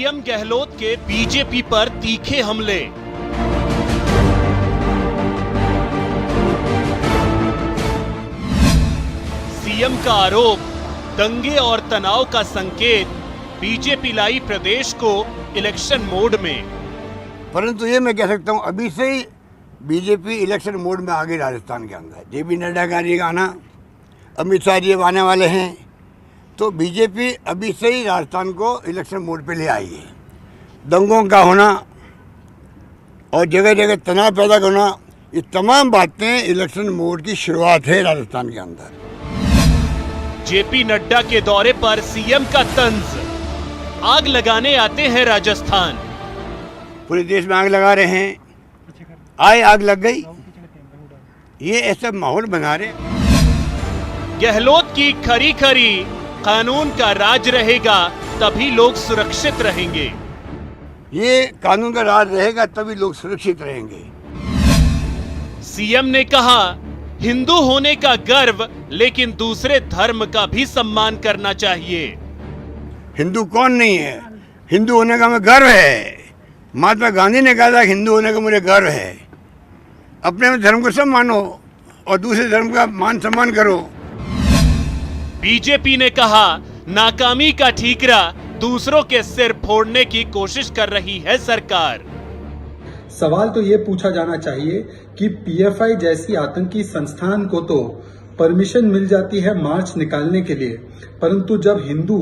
CM Gehlot के BJP पर तीखे हमले। सीएम का आरोप, दंगे और तनाव का संकेत, बीजेपी लाई प्रदेश को इलेक्शन मोड में। परंतु ये मैं कह सकता हूं, अभी से ही बीजेपी इलेक्शन मोड में आ गई राजस्थान के अंदर। जेपी नड्डा जी का आना, अमित शाह जी आने वाले हैं, तो बीजेपी अभी से ही राजस्थान को इलेक्शन मोड पे ले आई है। दंगों का होना और जगह जगह तनाव पैदा करना, ये तमाम बातें इलेक्शन मोड की शुरुआत है राजस्थान के अंदर। जेपी नड्डा के दौरे पर सीएम का तंज, आग लगाने आते हैं राजस्थान। पूरे देश में आग लगा रहे हैं, आए आग लग गई, ये ऐसा माहौल बना रहे। गहलोत की खरी खरी, कानून का राज रहेगा तभी लोग सुरक्षित रहेंगे। ये कानून का राज रहेगा तभी लोग सुरक्षित रहेंगे। सीएम ने कहा, हिंदू होने का गर्व, लेकिन दूसरे धर्म का भी सम्मान करना चाहिए। हिंदू कौन नहीं है, हिंदू होने का हमें गर्व है। महात्मा गांधी ने कहा था हिंदू होने का मुझे गर्व है। अपने धर्म को सब मानो और दूसरे धर्म का मान सम्मान करो। बीजेपी ने कहा, नाकामी का ठीकरा दूसरों के सिर फोड़ने की कोशिश कर रही है सरकार। सवाल तो ये पूछा जाना चाहिए कि पीएफआई जैसी आतंकी संस्थान को तो परमिशन मिल जाती है मार्च निकालने के लिए, परंतु जब हिंदू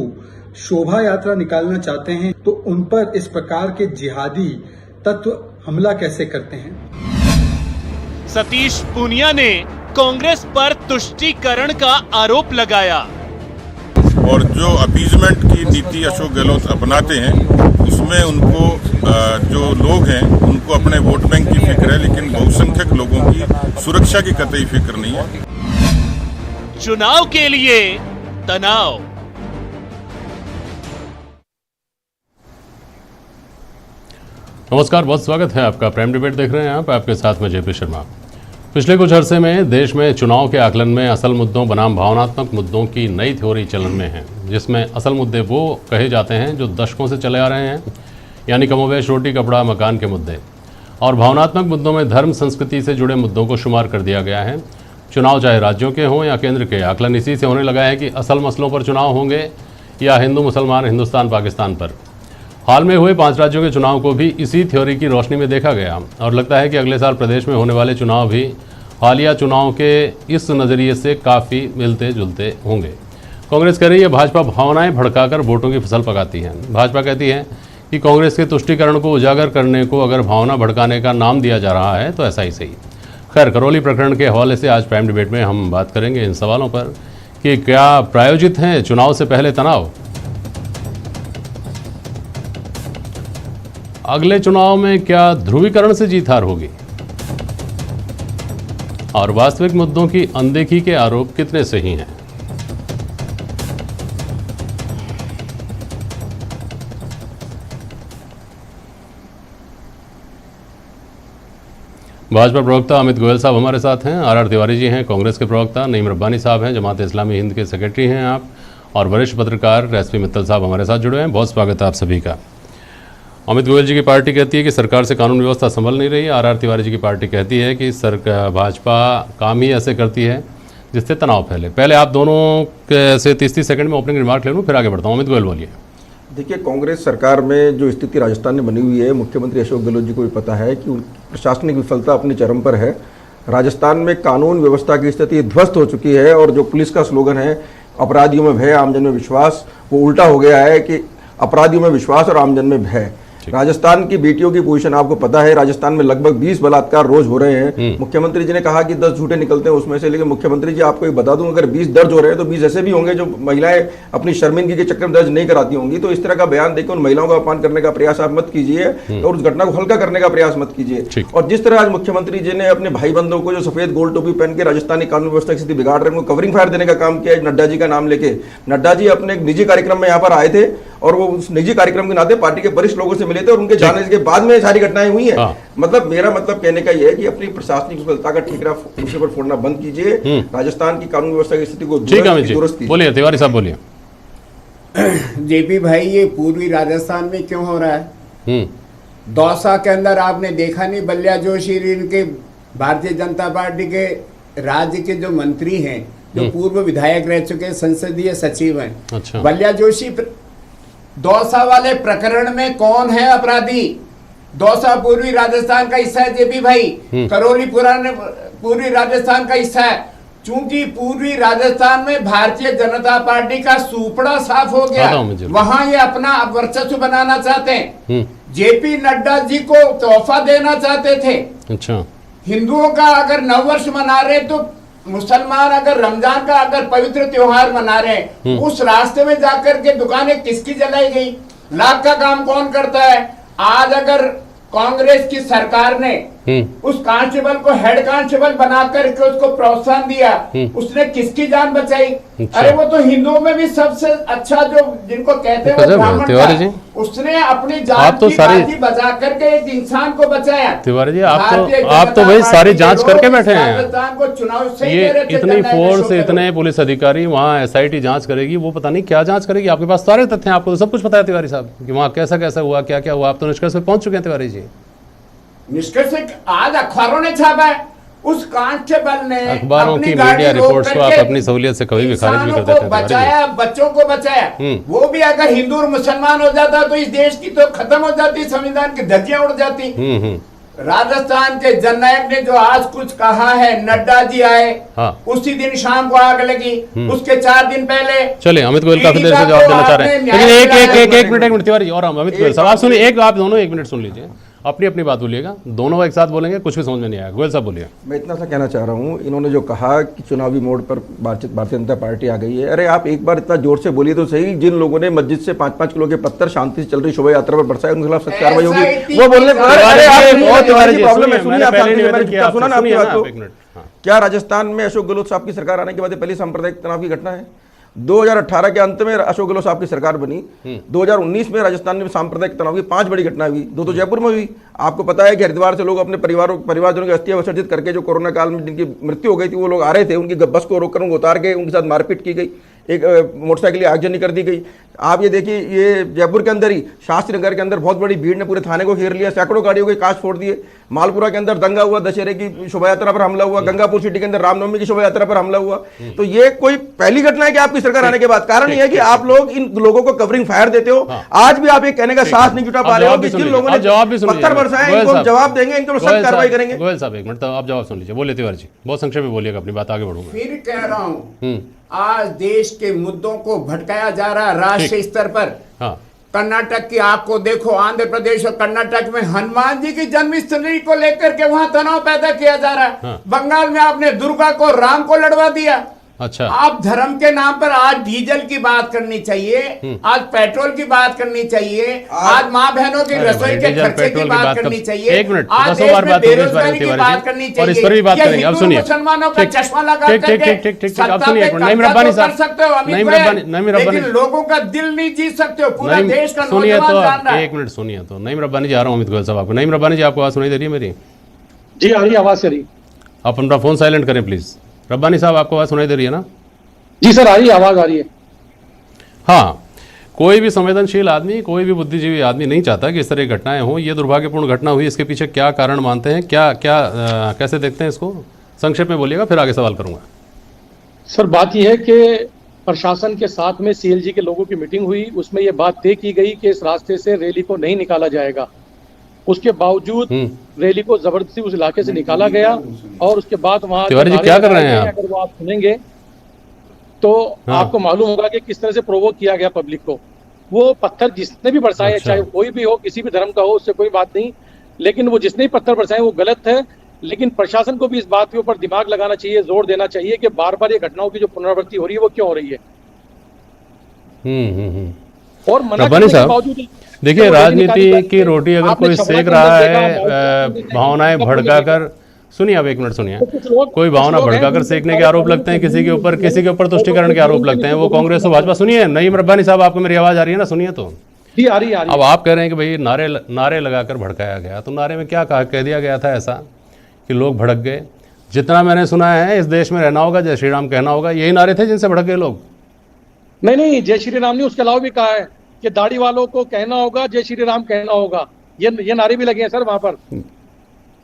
शोभा यात्रा निकालना चाहते हैं तो उन पर इस प्रकार के जिहादी तत्व हमला कैसे करते हैं। सतीश पूनिया ने कांग्रेस पर तुष्टीकरण का आरोप लगाया। और जो अपीजमेंट की नीति अशोक गहलोत अपनाते हैं, उसमें उनको जो लोग हैं उनको अपने वोट बैंक की फिक्र है, लेकिन बहुसंख्यक लोगों की सुरक्षा की कतई फिक्र नहीं है। चुनाव के लिए तनाव। नमस्कार, बहुत स्वागत है आपका। प्राइम डिबेट देख रहे हैं आप, आपके साथ में जेपी शर्मा। पिछले कुछ अरसे में देश में चुनाव के आकलन में असल मुद्दों बनाम भावनात्मक मुद्दों की नई थ्योरी चलन में है, जिसमें असल मुद्दे वो कहे जाते हैं जो दशकों से चले आ रहे हैं, यानी कमोबेश रोटी कपड़ा मकान के मुद्दे, और भावनात्मक मुद्दों में धर्म संस्कृति से जुड़े मुद्दों को शुमार कर दिया गया है। चुनाव चाहे राज्यों के हों या केंद्र के, आकलन इसी से होने लगा है कि असल मसलों पर चुनाव होंगे या हिंदू मुसलमान हिंदुस्तान पाकिस्तान पर। हाल में हुए 5 राज्यों के चुनाव को भी इसी थ्योरी की रोशनी में देखा गया और लगता है कि अगले साल प्रदेश में होने वाले चुनाव भी हालिया चुनाव के इस नज़रिए से काफ़ी मिलते जुलते होंगे। कांग्रेस कह रही है भाजपा भावनाएं भड़काकर वोटों की फसल पकाती है। भाजपा कहती है कि कांग्रेस के तुष्टीकरण को उजागर करने को अगर भावना भड़काने का नाम दिया जा रहा है तो ऐसा ही सही। खैर, करौली प्रकरण के हवाले से आज प्राइम डिबेट में हम बात करेंगे इन सवालों पर कि क्या प्रायोजित हैं चुनाव से पहले तनाव, अगले चुनाव में क्या ध्रुवीकरण से जीत हार होगी, और वास्तविक मुद्दों की अनदेखी के आरोप कितने सही हैं। भाजपा प्रवक्ता अमित गोयल साहब हमारे साथ हैं, आर तिवारी जी हैं कांग्रेस के प्रवक्ता, नईम रब्बानी साहब हैं जमात इस्लामी हिंद के सेक्रेटरी हैं आप, और वरिष्ठ पत्रकार एसपी मित्तल साहब हमारे साथ जुड़े हैं। बहुत स्वागत है आप सभी का। अमित गोयल जी की पार्टी कहती है कि सरकार से कानून व्यवस्था संभल नहीं रही। आर तिवारी जी की पार्टी कहती है कि सरकार भाजपा काम ही ऐसे करती है जिससे तनाव फैले। पहले आप दोनों से 30 सेकंड में ओपनिंग रिमार्क ले लूँ, फिर आगे बढ़ता हूँ। अमित गोयल बोलिए। देखिए, कांग्रेस सरकार में जो स्थिति राजस्थान में बनी हुई है, मुख्यमंत्री अशोक गहलोत जी को भी पता है कि प्रशासनिक विफलता अपने चरम पर है। राजस्थान में कानून व्यवस्था की स्थिति ध्वस्त हो चुकी है और जो पुलिस का स्लोगन है अपराधियों में भय आमजन में विश्वास, वो उल्टा हो गया है कि अपराधियों में विश्वास और आमजन में भय। राजस्थान की बेटियों की पोजीशन आपको पता है, राजस्थान में लगभग 20 बलात्कार रोज हो रहे हैं। मुख्यमंत्री जी ने कहा कि 10 झूठे निकलते हैं उसमें से, लेकिन मुख्यमंत्री जी आपको एक बता दूं, अगर 20 दर्ज हो रहे हैं तो 20 ऐसे भी होंगे जो महिलाएं अपनी शर्मिंदगी के चक्कर में दर्ज नहीं कराती होंगी। तो इस तरह का बयान देकर उन महिलाओं का अपमान करने का प्रयास आप मत कीजिए और उस घटना को हल्का करने का प्रयास मत कीजिए। और जिस तरह आज मुख्यमंत्री जी ने अपने भाई बंधुओं को जो सफेद गोल टोपी पहन के राजस्थानी कानून व्यवस्था की स्थिति बिगाड़ रहे हैं, उनको कवरिंग फायर देने का काम किया नड्डा जी का नाम लेके। नड्डा जी अपने एक निजी कार्यक्रम में यहाँ पर आए थे और वो उस निजी कार्यक्रम के नाते पार्टी के वरिष्ठ लोगों से मिले थे और उनके जाने के बाद में सारी घटनाएं हुई हैं। मतलब मेरा मतलब कहने का यह है कि अपनी प्रशासनिक विफलता का ठीकरा दूसरे पर फोड़ना बंद कीजिए। राजस्थान की कानून व्यवस्था की स्थिति को दुरुस्त कीजिए। बोलिए तिवारी साहब, बोलिए। जेपी भाई, ये पूर्वी राजस्थान में क्यों हो रहा है? दौसा के अंदर आपने देखा नहीं, बलिया जोशी इनके भारतीय जनता पार्टी के राज्य के जो मंत्री हैं, जो पूर्व विधायक रह चुके संसदीय सचिव हैं, अच्छा। बलिया जोशी दौसा वाले प्रकरण में कौन है अपराधी? दौसा पूर्वी राजस्थान का हिस्सा है जेपी भाई, करौली पुराने पूर्वी राजस्थान का हिस्सा है। चूंकि पूर्वी राजस्थान में भारतीय जनता पार्टी का सुपड़ा साफ हो गया, वहां ये अपना वर्चस्व बनाना चाहते हैं। जेपी नड्डा जी को तोहफा देना चाहते थे। अच्छा। हिंदुओं का अगर नववर्ष मना रहे तो मुसलमान अगर रमजान का अगर पवित्र त्योहार मना रहे हैं, उस रास्ते में जाकर के दुकानें किसकी जलाई गई? लाख का काम कौन करता है? आज अगर कांग्रेस की सरकार ने उस कांस्टेबल को हेड कांस्टेबल बना करके उसको प्रोत्साहन दिया, उसने किसकी जान बचाई? अरे वो तो हिंदुओं में भी सबसे अच्छा जो जिनको कहते हैं वो ब्राह्मण था, उसने अपनी जान की बाजी बचा करके एक इंसान को बचाया। तिवारी जी, आप तो भाई सारी जांच करके बैठे हैं। राजस्थान को चुनाव से ये इतनी फोर्स, इतने पुलिस अधिकारी, वहाँ SIT जांच करेगी, वो पता नहीं क्या जांच करेगी। आपके पास सारे तथ्य हैं, आपको तो सब कुछ पता है तिवारी साहब कि वहाँ कैसा कैसा हुआ, क्या क्या हुआ। आप तो निष्कर्ष पे पहुंच चुके हैं तिवारी जी। निष्कर्ष आज अखबारों ने छापा है, उस कांस्टेबल ने अखबारों की मीडिया रिपोर्ट्स को आप अपनी सहूलियत से कभी भी खारिज भी कर देते हैं। बचाया, बच्चों को बचाया। वो भी अगर हिंदू और मुसलमान हो जाता तो इस देश की तो खत्म हो जाती, संविधान की धज्जियां उड़ जाती। राजस्थान के जननायक ने जो आज कुछ कहा है, नड्डा जी आए, उसी दिन शाम को आग लगी, उसके 4 दिन पहले। चलिए, अमित गोयल काफी देर से जवाब देना चाह रहे हैं, लेकिन एक मिनट तिवारी जी और अमित गोयल साहब आप सुनिए, आप दोनों 1 मिनट सुन लीजिए, अपनी अपनी बात बोलिएगा, दोनों एक साथ बोलेंगे, कुछ भी समझ में नहीं आया। गोयल साहब बोलिए। मैं इतना सा कहना चाह रहा हूँ, इन्होंने जो कहा कि चुनावी मोड पर भारतीय जनता पार्टी आ गई है, अरे आप एक बार इतना जोर से बोलिए तो सही। जिन लोगों ने मस्जिद से 5-5 किलो के पत्थर शांति से चल रही शोभा यात्रा पर बरसाए, उनके खिलाफ सख्त कार्रवाई होगी। वो बोलने प्रॉब्लम है, सुनिए आप सुना ना आपकी बात को। क्या राजस्थान में अशोक गहलोत साहब की सरकार आने के बाद पहली सांप्रदायिक तनाव की घटना है? 2018 के अंत में अशोक गहलोत साहब की सरकार बनी। 2019 में राजस्थान में सांप्रदायिक तनाव की 5 बड़ी घटना हुई, 2 तो जयपुर में हुई। आपको पता है कि हरिद्वार से लोग अपने परिवारजनों की अस्थियां विसर्जित करके, जो कोरोना काल में जिनकी मृत्यु हो गई थी, वो लोग आ रहे थे, उनकी बस को रोककर उनको उतार के उनके साथ मारपीट की गई, एक मोटरसाइकिल की आगजनी कर दी गई। आप ये देखिए, ये जयपुर के अंदर ही शास्त्री नगर के अंदर बहुत बड़ी भीड़ ने पूरे थाने को घेर लिया, सैकड़ों गाड़ियों के कांच फोड़ दिए। मालपुरा के अंदर दंगा हुआ, दशहरे की शोभा यात्रा पर हमला हुआ। गंगापुर सिटी के अंदर रामनवमी की शोभा यात्रा पर हमला हुआ। तो ये कोई पहली घटना है कि आपकी सरकार आने के बाद? कारण ये है कि आप लोग इन लोगों को कवरिंग फायर देते हो। आज भी आप ये कहने का साहस नहीं जुटा पा रहे हो कि जिन लोगों ने पत्थर बरसाए, इनको हम जवाब देंगे, इनको सख्त कार्रवाई करेंगे। गोयल साहब 1 मिनट, तो आप जवाब सुन लीजिए। बोलिए तिवारी जी, बहुत संक्षेप में बोलिएगा, अपनी बात आगे बढ़ूंगा। फिर कह रहा हूँ, आज देश के मुद्दों को भटकाया जा रहा है राष्ट्रीय स्तर पर। कर्नाटक की आपको देखो, आंध्र प्रदेश और कर्नाटक में हनुमान जी की जन्मस्थली को लेकर के वहां तनाव पैदा किया जा रहा है। बंगाल में आपने दुर्गा को राम को लड़वा दिया। अच्छा, आप धर्म के नाम पर आज डीजल की बात करनी चाहिए, आज पेट्रोल की बात करनी चाहिए, आज माँ बहनों की रसोई के खर्चे की बात करनी चाहिए। 1 मिनट, आज 10 बार बात बेरोजगारी की बात करनी चाहिए, और इस पर भी बात करेंगे। अब सुनिए, मुसलमानों का चश्मा लगा करके अब सुनिए, नईम रब्बानी साहब, नईम रब्बानी, लोगों का दिल नहीं जीत सकते हो, पूरा देश का सुनिए नौजवान जान रहा है। 1 मिनट सुनिए तो। नईम रब्बानी जी, आ रहा हूँ अमित गोयल साहब आपको। नईम रब्बानी जी, आपको आवाज सुनाई दे रही है मेरी? जी आ रही है, आवाज आ रही। आप अपना फोन साइलेंट करें प्लीज। रब्बानी साहब, आपको आवाज सुनाई दे रही है ना? जी सर, आ रही है, आवाज आ रही है। हाँ, कोई भी संवेदनशील आदमी, कोई भी बुद्धिजीवी आदमी नहीं चाहता कि इस तरह की घटनाएं हों। ये दुर्भाग्यपूर्ण घटना हुई, इसके पीछे क्या कारण मानते हैं, कैसे देखते हैं इसको? संक्षेप में बोलिएगा, फिर आगे सवाल करूंगा। सर, बात यह है कि प्रशासन के साथ में CLG के लोगों की मीटिंग हुई, उसमें यह बात तय की गई कि इस रास्ते से रैली को नहीं निकाला जाएगा। उसके बावजूद रैली को जबरदस्ती उस इलाके से निकाला गया, और उसके बाद वहां तिवारी जी क्या कर रहे हैं? अगर वो आप सुनेंगे तो आपको मालूम होगा कि किस तरह से प्रोवोक किया गया पब्लिक को। वो पत्थर जिसने भी बरसाए, अच्छा। चाहे कोई भी हो, किसी भी धर्म का हो, उससे कोई बात नहीं, लेकिन वो जिसने भी पत्थर बरसाए वो गलत है। लेकिन प्रशासन को भी इस बात के ऊपर दिमाग लगाना चाहिए, जोर देना चाहिए कि बार बार ये घटनाओं की जो पुनरावृत्ति हो रही है वो क्यों हो रही है। और रब्बानी साहब, देखिए, राजनीति की रोटी अगर कोई सेक रहा है भावनाएं भड़का कर, सुनिए आप 1 मिनट सुनिए, कोई भावना भड़काकर सेकने के आरोप लगते हैं किसी के ऊपर, किसी के ऊपर तुष्टिकरण के आरोप लगते हैं, वो कांग्रेस और भाजपा। सुनिए नईम रब्बानी साहब, आपको मेरी आवाज आ रही है ना? सुनिए तो। आ रही है। अब आप कह रहे हैं कि भाई नारे लगाकर भड़काया गया, तो नारे में क्या कह दिया गया था ऐसा कि लोग भड़क गए? जितना मैंने सुना है, इस देश में रहना होगा, जय श्री राम कहना होगा, यही नारे थे जिनसे भड़क गए लोग। नहीं, जय श्री राम नहीं, उसके अलावा भी कहा है कि दाढ़ी वालों को कहना होगा जय श्री राम कहना होगा। ये नारे भी लगे हैं सर वहां पर।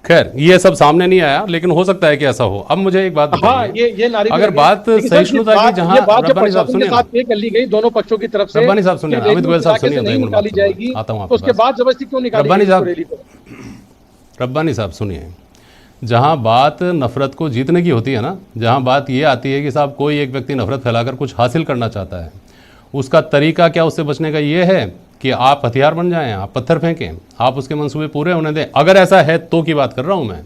खैर ये सब सामने नहीं आया, लेकिन हो सकता है कि ऐसा हो। अब मुझे एक बात बताइए, ये नारे अगर बात सहिष्णुता की, जहां रब्बानी साहब सुनिए ना, कर ली गई दोनों पक्षों की तरफ से, रब्बानी साहब सुनिए, अमित गोयल साहब सुनिए, निकाली जाएगी आता हूं तो उसके बाद जबरदस्ती क्यों निकाली? रब्बानी साहब सुनिए, जहां बात नफरत को जीतने की होती है ना, जहां बात ये आती है कि साहब कोई एक व्यक्ति नफरत फैलाकर कुछ हासिल करना चाहता है, उसका तरीका क्या उससे बचने का ये है कि आप हथियार बन जाएं, आप पत्थर फेंकें, आप उसके मंसूबे पूरे होने दें। अगर ऐसा है तो की बात कर रहा हूं मैं।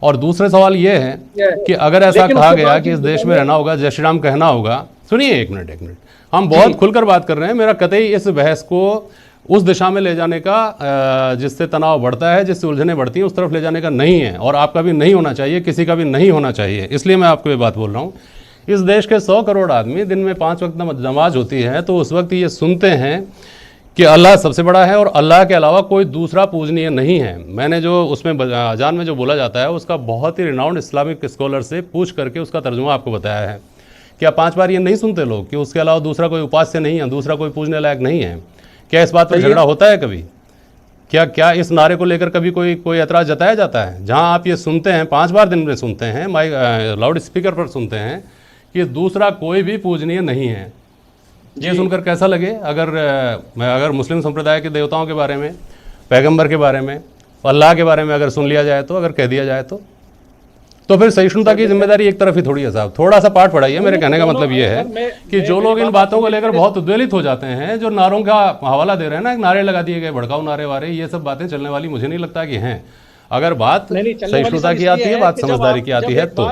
और दूसरे सवाल ये है कि अगर ऐसा कहा गया कि इस देश में रहना होगा, जय श्री राम कहना होगा, सुनिए एक मिनट, हम बहुत खुलकर बात कर रहे हैं, मेरा कतई इस बहस को उस दिशा में ले जाने का जिससे तनाव बढ़ता है, जिससे उलझने बढ़ती हैं, उस तरफ ले जाने का नहीं है, और आपका भी नहीं होना चाहिए, किसी का भी नहीं होना चाहिए। इसलिए मैं आपको ये बात बोल रहा हूँ, इस देश के 100 करोड़ आदमी दिन में 5 वक्त नमाज होती है, तो उस वक्त ये सुनते हैं कि अल्लाह सबसे बड़ा है और अल्लाह के अलावा कोई दूसरा पूजनीय नहीं है। मैंने जो उसमें अजान में जो बोला जाता है उसका बहुत ही रिनाउंड इस्लामिक स्कॉलर से पूछ करके उसका तर्जुमा आपको बताया है। क्या 5 बार ये नहीं सुनते लोग कि उसके अलावा दूसरा कोई उपास्य नहीं है, दूसरा कोई पूजने लायक नहीं है? क्या इस बात पर झगड़ा होता है कभी? क्या इस नारे को लेकर कभी कोई एतराज़ जताया जाता है? जहां आप ये सुनते हैं, 5 बार दिन में सुनते हैं, माइक लाउड स्पीकर पर सुनते हैं कि दूसरा कोई भी पूजनीय नहीं है, ये सुनकर कैसा लगे? अगर मुस्लिम संप्रदाय के देवताओं के बारे में, पैगंबर के बारे में, अल्लाह के बारे में अगर सुन लिया जाए तो, अगर कह दिया जाए तो फिर सहिष्णुता की जिम्मेदारी एक तरफ ही थोड़ी है साहब। थोड़ा सा पाठ पढ़ाइए। मेरे कहने का मतलब ये है कि जो लोग इन बातों को लेकर बहुत उद्वेलित हो जाते हैं, जो नारों का हवाला दे रहे हैं ना, एक नारे लगा दिए गए, भड़काऊ नारे वारे, ये सब बातें चलने वाली मुझे नहीं लगता कि हैं। अगर बात सहिष्णुता की आती है, बात समझदारी की आती है तो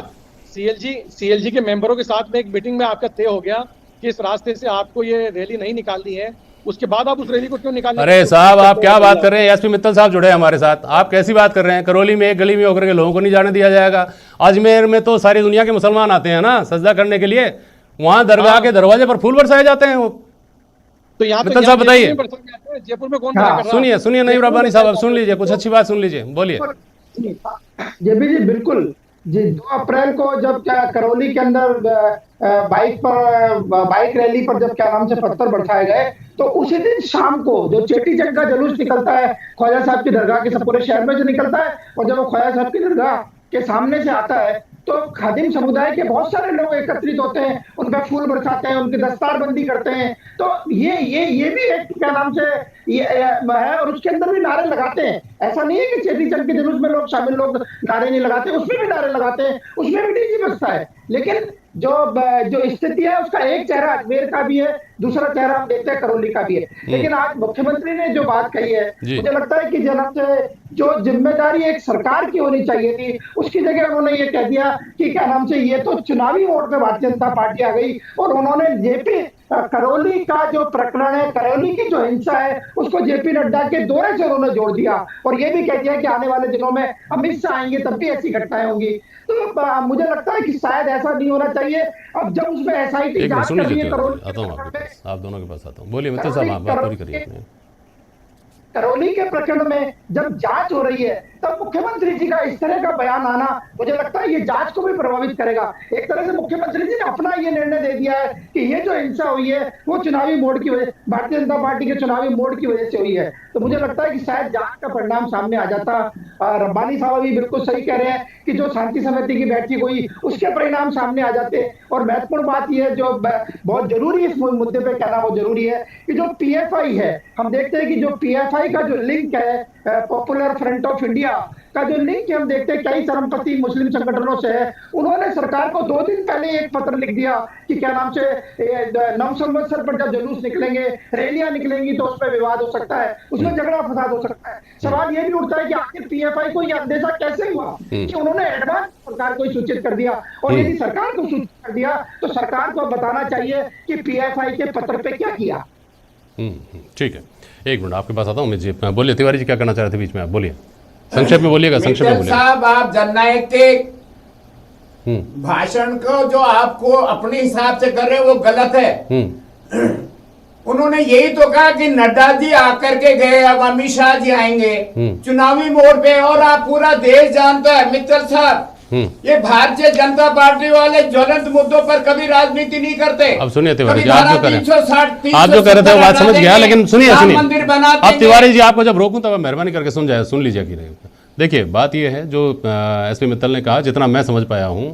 सीएलजी के मेंबरों के साथ में एक मीटिंग में आपका तय हो गया कि इस रास्ते से आपको ये रैली नहीं निकालनी है, उसके बाद आप उस रैली को क्यों निकाल? अरे साहब आप क्या बात कर रहे हैं? एसपी मित्तल साहब जुड़े हैं हमारे साथ, आप कैसी बात कर रहे हैं? करौली में एक गली में होकर के लोगों को नहीं जाने दिया जाएगा? अजमेर में तो सारी दुनिया के मुसलमान आते हैं ना सजदा करने के लिए, वहां दरगाह के दरवाजे पर फूल बरसाए जाते हैं। वो तो यहाँ मित्तल साहब बताइए। जयपुर में कौन? सुनिए नईम रब्बानी साहब, अब सुन लीजिए, कुछ अच्छी बात सुन लीजिए, बोलिए। जी बिल्कुल जी। 2 अप्रैल को जब क्या करौली के अंदर बाइक रैली पर जब क्या नाम से पत्थर बरसाए गए, तो उसी दिन शाम को जो चेटी चंद का जुलूस निकलता है ख्वाजा साहब की दरगाह के, सब पूरे शहर में जो निकलता है, और जब वो ख्वाजा साहब की दरगाह के सामने से आता है तो खादिम समुदाय के बहुत सारे लोग एकत्रित होते हैं, उन पर फूल बरसाते हैं, उनकी दस्तारबंदी करते हैं। तो ये भी एक क्या नाम से ये है, और उसके अंदर भी नारे लगाते हैं। ऐसा नहीं है कि चेटी चंद के जुलूस में लोग शामिल लोग नारे नहीं लगाते, उसमें भी नारे लगाते हैं, उसमें भी डीजी बजता है। लेकिन जो स्थिति है उसका एक चेहरा अजमेर का भी है, दूसरा चेहरा हम देखते हैं करौली का भी है। लेकिन आज मुख्यमंत्री ने जो बात कही है, मुझे लगता है कि जनाब से जो जिम्मेदारी एक सरकार की होनी चाहिए थी, उसकी जगह उन्होंने ये कह दिया कि क्या नाम से ये तो चुनावी वोट पे भारतीय जनता पार्टी आ गई, और उन्होंने जेपी करौली का जो प्रकरण है, करौली की जो हिंसा है, उसको जेपी नड्डा के दौरे से उन्होंने जोड़ दिया, और ये भी कह दिया कि आने वाले दिनों में अमित शाह आएंगे तब भी ऐसी घटनाएं होंगी। तो मुझे लगता है कि शायद ऐसा नहीं होना चाहिए। अब जब उसमें SIT जांच कर रही है करौली, आप दोनों के पास आता हूँ, बोलिए मित्तल साहब, आप बात पूरी करिए। करौली के प्रकरण में जब जांच हो रही है, तब मुख्यमंत्री जी का इस तरह का बयान आना, मुझे लगता है ये जांच को भी प्रभावित करेगा। एक तरह से मुख्यमंत्री जी ने अपना ये निर्णय दे दिया है कि ये जो हिंसा हुई है वो चुनावी मोड की वजह, भारतीय जनता पार्टी के चुनावी मोड की वजह से हुई है। तो मुझे लगता है कि शायद जांच का परिणाम सामने आ जाता। रब्बानी साहब भी बिल्कुल सही कह रहे हैं कि जो शांति समिति की बैठक हुई उसके परिणाम सामने आ जाते। और महत्वपूर्ण बात यह है, जो बहुत जरूरी इस मुद्दे पे कहना वो जरूरी है, कि जो PFI है, हम देखते हैं कि जो PFI का जो लिंक है, पॉपुलर फ्रंट ऑफ इंडिया का जो लिंक हम देखते हैं कई चरमपंथी मुस्लिम संगठनों से है। उन्होंने सरकार को 2 दिन पहले एक पत्र लिख दिया कि क्या नाम से नव संवत्सर पर जब जुलूस निकलेंगे, रैलियां निकलेंगी, तो उस पर विवाद हो सकता है, उसमें झगड़ा फसाद हो सकता है। सवाल ये भी उठता है कि आखिर PFI को यह अंदेशा कैसे हुआ कि उन्होंने एडवांस सरकार को सूचित कर दिया, और यदि सरकार को सूचित कर दिया तो सरकार को बताना चाहिए कि PFI के पत्र पे क्या किया। ठीक है, एक मिनट आपके पास आता हूँ। जी बोलिए, तिवारी जी क्या करना चाह रहे थे बीच में, आप बोलिए, संक्षेप में बोलिएगा, संक्षेप में बोलिएगा। साहब, आप जननायक के भाषण को जो आपको अपने हिसाब से कर रहे हो वो गलत है। उन्होंने यही तो कहा कि नड्डा जी आकर के गए, अब अमित शाह जी आएंगे चुनावी मोड़ पे, और आप पूरा देश जानता है मित्तल साहब ये भारतीय जनता पार्टी वाले ज्वलंत मुद्दों पर कभी राजनीति नहीं करते। अब सुनिए तिवारी जी, कभी आप जो धारा कह रहे 360, हैं, आप जो कह रहे थे वो बात समझ गया, लेकिन सुनिए राम सुनिए, मंदिर बना अब देंगे। तिवारी जी आपको जब रोकूं तब मेहरबानी करके सुन लीजिए कि देखिए बात यह है जो एसपी मित्तल ने कहा, जितना मैं समझ पाया हूं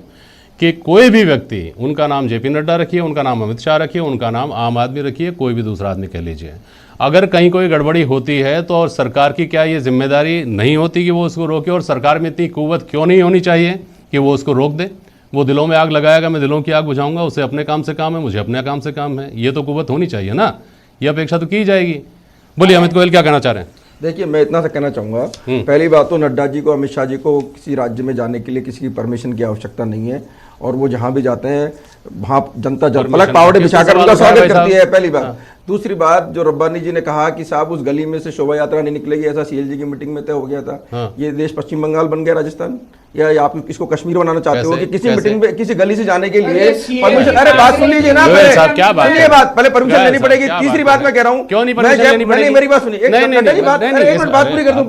कि कोई भी व्यक्ति, उनका नाम जेपी नड्डा रखिए, उनका नाम अमित शाह रखिए, उनका नाम आम आदमी रखिए, कोई भी दूसरा आदमी कह लीजिए, अगर कहीं कोई गड़बड़ी होती है तो और सरकार की क्या ये जिम्मेदारी नहीं होती कि वो उसको रोके? और सरकार में इतनी कुव्वत क्यों नहीं होनी चाहिए कि वो उसको रोक दे? वो दिलों में आग लगाएगा, मैं दिलों की आग बुझाऊंगा, उसे अपने काम से काम है, मुझे अपने काम से काम है, ये तो कुव्वत होनी चाहिए ना, ये अपेक्षा तो की जाएगी। बोलिए अमित गोयल, क्या कहना चाह रहे हैं? देखिए, मैं इतना सा कहना चाहूँगा, पहली बात तो नड्डा जी को, अमित शाह जी को किसी राज्य में जाने के लिए किसी की परमिशन की आवश्यकता नहीं है, और वो जहाँ भी जाते हैं वहाँ जनता जलपलक पावड़े बिछाकर उनका स्वागत करती है, पहली बात। दूसरी बात, जो रब्बानी जी ने कहा कि साहब उस गली में से शोभा यात्रा नहीं निकलेगी, ऐसा सीएलजी की मीटिंग में तय हो गया था। ये देश पश्चिम बंगाल बन गया, राजस्थान, या आप इसको कश्मीर बनाना चाहते हो कि किसी मीटिंग में किसी गली से जाने के लिए परमिशन? अरे बात सुन लीजिए ना, पहले परमिशन लेनी पड़ेगी। तीसरी बात मैं कह रहा हूँ, क्यों नहीं परमिशन लेनी पड़ेगी? मेरी बात सुनिए, बात पूरी कर दूं।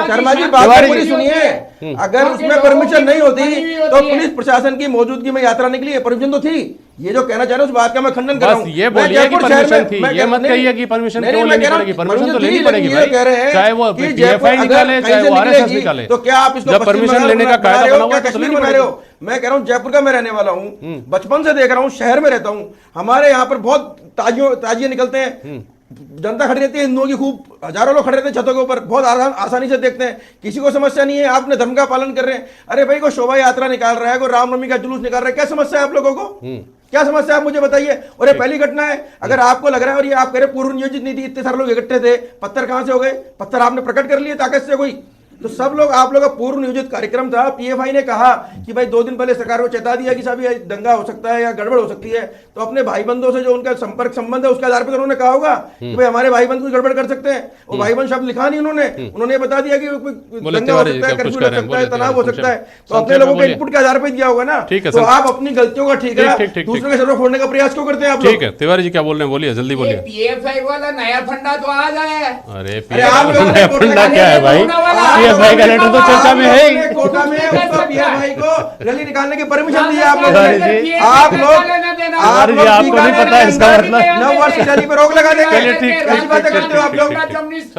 शर्मा जी बात पूरी सुनिए। अगर उसमें परमिशन नहीं होती तो पुलिस प्रशासन की मौजूदगी में यात्रा निकली, परमिशन तो थी। ये जो कहना चाह रहे हैं उस बात का मैं खंडन कर रहा हूं। ये बोलिए कि परमिशन थी, ये मत कहिए कि परमिशन क्यों लेनी पड़ेगी। परमिशन तो लेनी पड़ेगी भाई, चाहे वो पीएफआई निकाले चाहे वो आरएसएस निकाले। तो क्या आप इसको जब परमिशन लेने का कायदा बना हुआ तो लेनी पड़ेगी। मैं कह रहा हूँ जयपुर का मैं रहने वाला हूँ, बचपन से देख रहा हूँ, शहर में रहता हूँ, हमारे यहाँ पर बहुत ताजिए निकलते हैं, जनता खड़ी रहती है, हिंदुओं की खूब हजारों लोग खड़े रहते हैं छतों के ऊपर, बहुत आसानी से देखते हैं, किसी को समस्या नहीं है। आप अपने धर्म का पालन कर रहे हैं। अरे भाई, कोई शोभा यात्रा निकाल रहा है, कोई रामनवमी का जुलूस निकाल रहा है, क्या समस्या है आप लोगों को? क्या समस्या है आप मुझे बताइए। और ये पहली घटना है। अगर आपको लग रहा है और ये आप कह रहे पूर्व नियोजित नहीं थी, इतने सारे लोग इकट्ठे थे, पत्थर कहां से हो गए? पत्थर आपने प्रकट कर लिए ताकत से कोई? तो सब लोग, आप लोगों का पूर्व नियोजित कार्यक्रम था। पीएफआई ने कहा कि भाई 2 दिन पहले सरकार को चेता दिया कि साहब ये दंगा हो सकता है या गड़बड़ हो सकती है, तो अपने भाई बंधुओं से जो उनका संपर्क संबंध है उसके आधार पर उन्होंने कहा होगा कि भाई हमारे भाई बंधु कुछ गड़बड़ कर सकते हैं। वो भाई बंध शब्द लिखा नहीं उन्होंने बता दिया कि दंगा हो सकता है, कर्फ्यू लग सकता है, तनाव हो सकता है, तो अपने लोगों के इनपुट के आधार पर दिया होगा ना। तो आप अपनी गलतियों का ठीक है, दूसरों के सर फोड़ने का प्रयास क्यों करते हैं आप? ठीक है, तिवारी जी क्या बोल रहे हैं, बोलिए जल्दी बोलिए। पीएफआई वाला नया फंडा तो आ जाए। अरे नया फंडा क्या है भाई? पीएफआई का लेटर तो चर्चा में है ही। कोटा में पीएफआई को रैली निकालने की परमिशन दी है आप लोगों ने। आप लोग आपको नहीं पता है इसका मतलब? 9 वर्ष की रैली पर रोक लगा देंगे। ऐसी बातें करते हो आप लोग।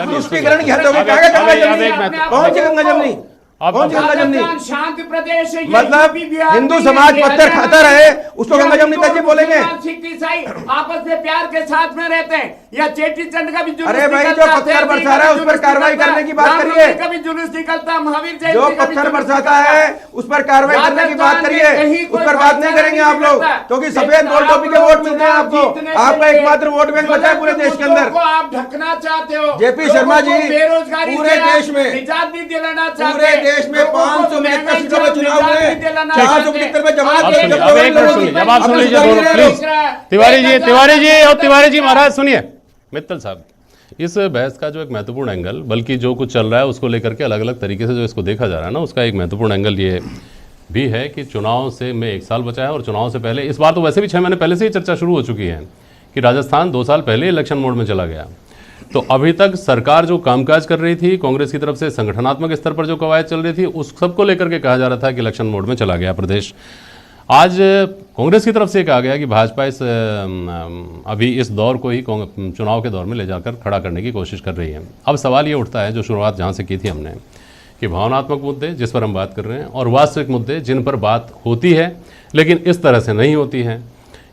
पुष्टिकरण की हद हो गई। क्या गंगा जमनी? कौन सी गंगा जमनी? कौन सी गंगा जमनी? शांति प्रदेश है, मतलब हिंदू समाज पत्थर खाता रहे उसको गंगा जमनी कैसे बोलेंगे? सिख ईसाई आपस में प्यार के साथ में रहते हैं, या चेटी चंड का भी जुलूस अरे भाई, जो पत्थर बरसा रहा है उस पर कार्रवाई करने की बात करिए। कभी जुलूस निकलता, महावीर जयंती जो पत्थर बरसाता है उस पर कार्रवाई करने की बात करिए। उस पर बात नहीं करेंगे आप लोग, क्योंकि सफेद गोल टोपी के वोट मिलते हैं आपको। आपका एकमात्र वोट बैंक बचा है पूरे देश के अंदर। आप ढकना चाहते हो। जेपी शर्मा जी, बेरोजगारी पूरे देश में निजात नहीं दिलाना चाहते। पूरे देश में 569 सीटों में चुनाव हुए, 475 में जमात। जवाब सुन लीजिए प्लीज। तिवारी जी महाराज सुनिए। मित्तल साहब, इस बहस का जो एक महत्वपूर्ण एंगल, बल्कि जो कुछ चल रहा है उसको लेकर के अलग अलग तरीके से जो इसको देखा जा रहा है ना, उसका एक महत्वपूर्ण एंगल ये भी है कि चुनाव से में 1 साल बचा है, और चुनाव से पहले, इस बार तो वैसे भी 6 महीने पहले से ही चर्चा शुरू हो चुकी है कि राजस्थान 2 साल पहले इलेक्शन मोड में चला गया। तो अभी तक सरकार जो कामकाज कर रही थी, कांग्रेस की तरफ से संगठनात्मक स्तर पर जो कवायद चल रही थी, उस सबको लेकर के कहा जा रहा था कि इलेक्शन मोड में चला गया प्रदेश। आज कांग्रेस की तरफ से कहा गया कि भाजपा अभी इस दौर को ही चुनाव के दौर में ले जाकर खड़ा करने की कोशिश कर रही है। अब सवाल ये उठता है, जो शुरुआत जहाँ से की थी हमने, कि भावनात्मक मुद्दे जिस पर हम बात कर रहे हैं और वास्तविक मुद्दे जिन पर बात होती है लेकिन इस तरह से नहीं होती है,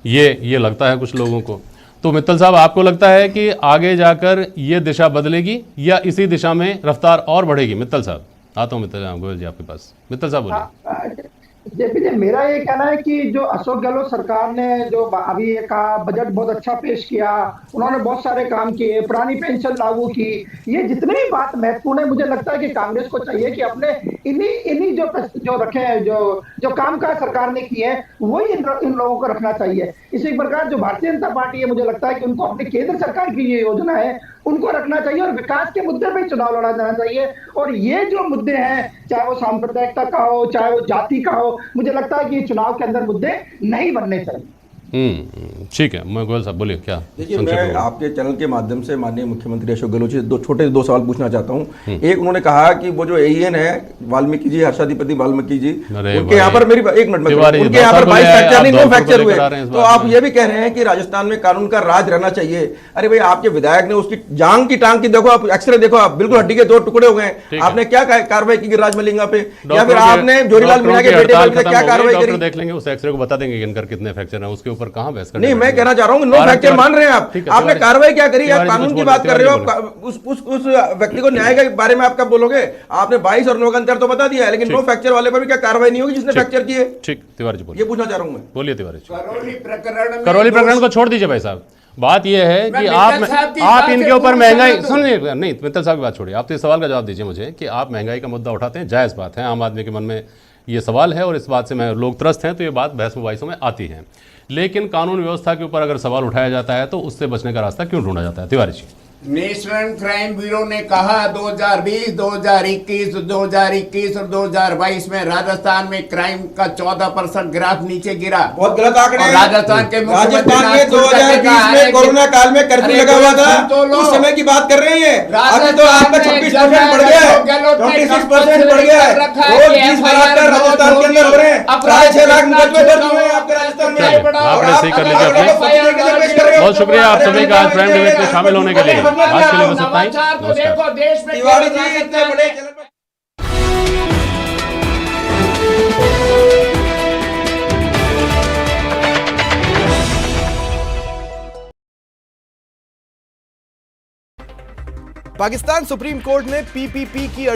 ये लगता है कुछ लोगों को। तो मित्तल साहब, आपको लगता है कि आगे जाकर ये दिशा बदलेगी या इसी दिशा में रफ्तार और बढ़ेगी? मित्तल साहब, आता हूँ मित्तल गोयल जी आपके पास। मित्तल साहब बोलिए। जेपी जी, मेरा ये कहना है कि जो अशोक गहलोत सरकार ने जो अभी कहा, बजट बहुत अच्छा पेश किया, उन्होंने बहुत सारे काम किए, पुरानी पेंशन लागू की, ये जितने भी बात महत्वपूर्ण है, मुझे लगता है कि कांग्रेस को चाहिए कि अपने इन्हीं जो रखे हैं, जो कामकाज सरकार ने किए हैं, वही इन लोगों को रखना चाहिए। इसी प्रकार जो भारतीय जनता पार्टी है, मुझे लगता है कि उनको अपनी केंद्र सरकार की ये योजना है उनको रखना चाहिए, और विकास के मुद्दे पे चुनाव लड़ा जाना चाहिए। और ये जो मुद्दे हैं, चाहे वो सांप्रदायिकता का हो, चाहे वो जाति का हो, मुझे लगता है कि चुनाव के अंदर मुद्दे नहीं बनने चाहिए। ठीक है, मैं गोयल साहब बोलिए क्या देखिए, संक्षेप मैं में? आपके चैनल के माध्यम से माननीय मुख्यमंत्री अशोक गहलोत जी से दो सवाल पूछना चाहता हूं। एक, उन्होंने कहा कि वो जो एईएन है वाल्मीकि जी, हर्षाधिपति वाल्मीकि जी, उनके यहाँ पर मेरी एक मिनट में, उनके यहाँ पर 22 फ्रैक्चर नहीं, 9 फ्रैक्चर हुए। तो आप ये भी कह रहे हैं कि राजस्थान में कानून का राज रहना चाहिए। अरे भाई, आपके विधायक ने उसकी जांग की टांग की देखो, आप एक्सरे देखो, आप बिल्कुल हड्डी के 2 टुकड़े हो गए। आपने क्या कार्रवाई की गिरिराज मलिंगा पे, या फिर आपने जोरीलाल मीणा के बेटे पर क्या कार्रवाई करी? देख लेंगे, उस एक्सरे को बता देंगे इनकर कितने फ्रैक्चर है, उसके ऊपर कहां बहस करनी। नहीं, मैं कहना चाह रहा हूँ, 9 फ्रैक्चर मान रहे हैं आप, आपने कार्रवाई क्या करी? आप कानून की बात कर रहे हो, उस व्यक्ति को न्याय के बारे में आप कब बोलोगे? आपने 22 और 9 का अंतर तो बता दिया है, लेकिन 9 फ्रैक्चर वाले पर भी क्या कार्रवाई नहीं होगी जिसने फ्रैक्चर किए? ठीक, तिवारी जी बोलिए, ये पूछना चाह रहा हूं मैं। बोलिए तिवारी जी। करौली प्रकरण को छोड़ दीजिए भाई साहब। बात यह है कि आप इनके ऊपर महंगाई, सुनिए, नहीं मित्तल साहब की बात छोड़िए, आप तो इस सवाल का जवाब दीजिए मुझे कि आप महंगाई का मुद्दा उठाते हैं, जायज़ बात है, आम आदमी के मन में ये सवाल है और इस बात से मैं लोग त्रस्त हैं, तो ये बात बहस मुबाहिसों में आती है। लेकिन कानून व्यवस्था के ऊपर अगर सवाल उठाया जाता है तो उससे बचने का रास्ता क्यों ढूंढा जाता है? Tiwari ji. National crime bureau ने कहा 2020, 2021, 2021 और 2022 में राजस्थान में क्राइम का 14% ग्राफ नीचे गिरा। बहुत गलत आंकड़े हैं। राजस्थान के राजस्थान में 2020 में कोरोना काल में कर्फ्यू लगा हुआ था, उस समय की बात कर रहे हैं। अभी तो आपका 26% बढ़ गया है, 26% बढ़ गया है। रोज 20 बलात्कार राजस्थान के अंदर हो रहे हैं, 6.5 लाख मुकदमे दर्ज हुए हैं आपके राजस्थान में। आपने सही कर लीजिए अपने। बहुत शुक्रिया आप सभी का आज प्राइम डिबेट में शामिल होने के लिए। आज के लिए बस इतना ही। नमस्कार। देश में तिवारी जी इतने बड़े चैनल पर पाकिस्तान सुप्रीम कोर्ट ने पीपीपी की